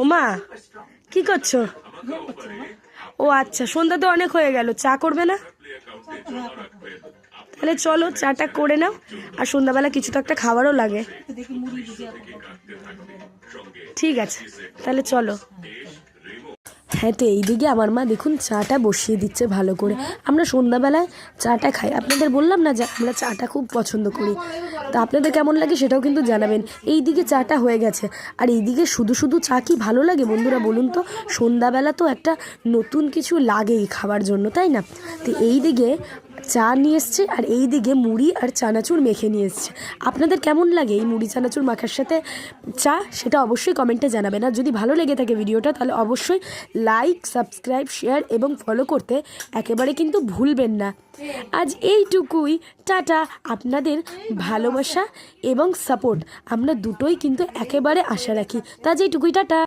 ওমা কি করছো? ও আচ্ছা, সন্ধ্যা তো অনেক হয়ে গেল, চা করবে না? তাহলে চলো চাটা করে নাও, আর সন্ধ্যাবেলা কিছু তো একটা খাবারও লাগে। ঠিক আছে তাহলে চলো। হ্যাঁ, তো এইদিকে আমার মা দেখুন চাটা বসিয়ে দিচ্ছে ভালো করে। আমরা সন্ধ্যাবেলায় চাটা খাই, আপনাদের বললাম না যে আমরা চাটা খুব পছন্দ করি। তা আপনাদের কেমন লাগে সেটাও কিন্তু জানাবেন। এইদিকে চাটা হয়ে গেছে, আর এইদিকে শুধু শুধু চা কি ভালো লাগে বন্ধুরা বলুন তো? সন্ধ্যাবেলা তো একটা নতুন কিছু লাগেই খাবার জন্য, তাই না? তো এইদিকে চা নিয়ে এসছে, আর এই দিকে মুড়ি আর চানাচুর মেখে নিয়ে এসছে। আপনাদের কেমন লাগে এই মুড়ি চানাচুর মাখার সাথে চা, সেটা অবশ্যই কমেন্টে জানাবেন। আর যদি ভালো লেগে থাকে ভিডিওটা, তাহলে অবশ্যই লাইক, সাবস্ক্রাইব, শেয়ার এবং ফলো করতে একেবারে কিন্তু ভুলবেন না। আজ এইটুকুই, টাটা। আপনাদের ভালোবাসা এবং সাপোর্ট আমরা দুটোই কিন্তু একেবারে আশা রাখি। তা আজ এইটুকুই, টাটা।